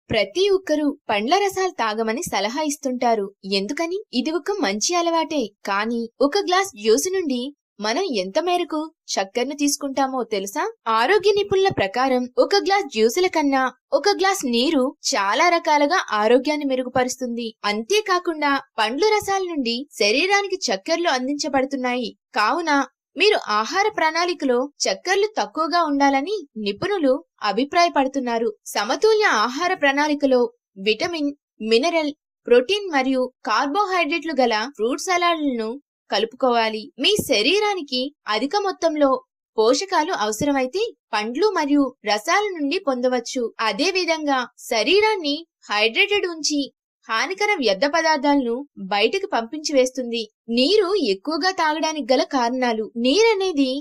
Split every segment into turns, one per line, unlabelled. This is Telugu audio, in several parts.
ప్రతి ఒక్కరూ పండ్ల రసాలు తాగమని సలహా ఇస్తుంటారు. ఎందుకని? ఇది ఒక మంచి అలవాటే. కానీ ఒక గ్లాస్ జ్యూస్ నుండి మనం ఎంత మేరకు చక్కెరను తీసుకుంటామో తెలుసా? ఆరోగ్య నిపుణుల ప్రకారం ఒక గ్లాస్ జ్యూసుల కన్నా ఒక గ్లాస్ నీరు చాలా రకాలుగా ఆరోగ్యాన్ని మెరుగుపరుస్తుంది. అంతేకాకుండా పండ్ల రసాల నుండి శరీరానికి చక్కెరలు అందించబడుతున్నాయి. కావున మీరు ఆహార ప్రణాళికలో చక్కెరలు తక్కువగా ఉండాలని నిపుణులు అభిప్రాయపడుతున్నారు. సమతుల్య ఆహార ప్రణాళికలో విటమిన్, మినరల్, ప్రోటీన్ మరియు కార్బోహైడ్రేట్లు గల ఫ్రూట్ సలాడ్లను కలుపుకోవాలి. మీ శరీరానికి అధిక మొత్తంలో పోషకాలు అవసరమైతే పండ్లు మరియు రసాల నుండి పొందవచ్చు. అదే విధంగా శరీరాన్ని హైడ్రేటెడ్ ఉంచి హానికర వ్యర్థ పదార్థాలను బయటకు పంపించి వేస్తుంది. నీరు ఎక్కువగా తాగడానికి గల కారణాలు: నీరనేది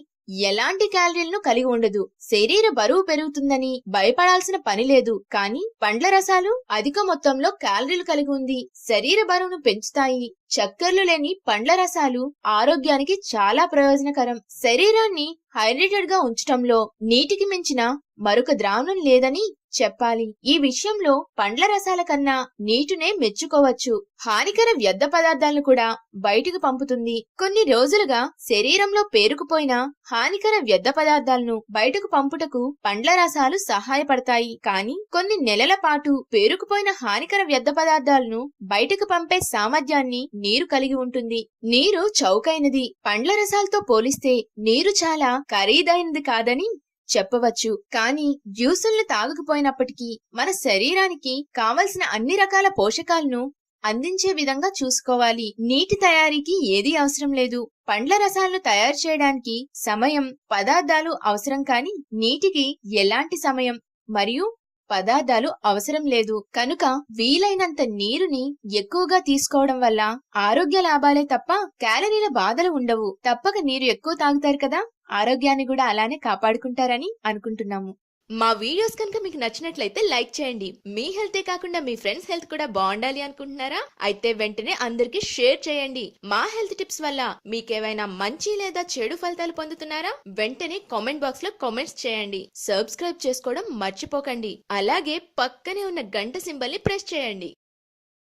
ఎలాంటి క్యాలరీలను కలిగి ఉండదు. శరీర బరువు పెరుగుతుందని భయపడాల్సిన పని లేదు. కానీ పండ్ల రసాలు అధిక మొత్తంలో క్యాలరీలు కలిగి ఉంది. శరీర బరువును పెంచుతాయి. చక్కెరలు లేని పండ్ల రసాలు ఆరోగ్యానికి చాలా ప్రయోజనకరం. శరీరాన్ని హైడ్రేటెడ్ గా ఉంచటంలో నీటికి మించిన మరొక ద్రావణం లేదని చెప్పాలి. ఈ విషయంలో పండ్ల రసాల కన్నా నీటినే మెచ్చుకోవచ్చు. హానికర వ్యర్థ పదార్థాలను కూడా బయటకు పంపుతుంది. కొన్ని రోజులుగా శరీరంలో పేరుకుపోయిన హానికర వ్యర్థ పదార్థాలను బయటకు పంపుటకు పండ్ల రసాలు సహాయపడతాయి. కానీ కొన్ని నెలల పాటు పేరుకుపోయిన హానికర వ్యర్థ పదార్థాలను బయటకు పంపే సామర్థ్యాన్ని నీరు కలిగి ఉంటుంది. నీరు చౌకైనది. పండ్ల రసాలతో పోలిస్తే నీరు చాలా ఖరీదైనది కాదని చెప్పవచ్చు. కానీ జ్యూసులను తాగకపోయినప్పటికీ మన శరీరానికి కావలసిన అన్ని రకాల పోషకాలను అందించే విధంగా చూసుకోవాలి. నీటి తయారీకి ఏదీ అవసరం లేదు. పండ్ల రసాలను తయారు చేయడానికి సమయం, పదార్థాలు అవసరం. కానీ నీటికి ఎలాంటి సమయం మరియు పదార్థాలు అవసరం లేదు. కనుక వీలైనంత నీరుని ఎక్కువగా తీసుకోవడం వల్ల ఆరోగ్య లాభాలే తప్ప క్యాలరీల బాధలు ఉండవు. తప్పక నీరు ఎక్కువ తాగుతారు కదా, ఆరోగ్యాన్ని కూడా అలానే కాపాడుకుంటారని అనుకుంటున్నాము. మా వీడియోస్ కనుక మీకు నచ్చినట్లయితే లైక్ చేయండి. మీ హెల్తే కాకుండా మీ ఫ్రెండ్స్ హెల్త్ కూడా బాగుండాలి అనుకుంటున్నారా? అయితే వెంటనే అందరికి షేర్ చేయండి. మా హెల్త్ టిప్స్ వల్ల మీకేమైనా మంచి లేదా చెడు ఫలితాలు పొందుతున్నారా? వెంటనే కామెంట్ బాక్స్ లో కామెంట్స్ చేయండి. సబ్స్క్రైబ్ చేసుకోవడం మర్చిపోకండి. అలాగే పక్కనే ఉన్న గంట సింబల్ ని ప్రెస్ చేయండి.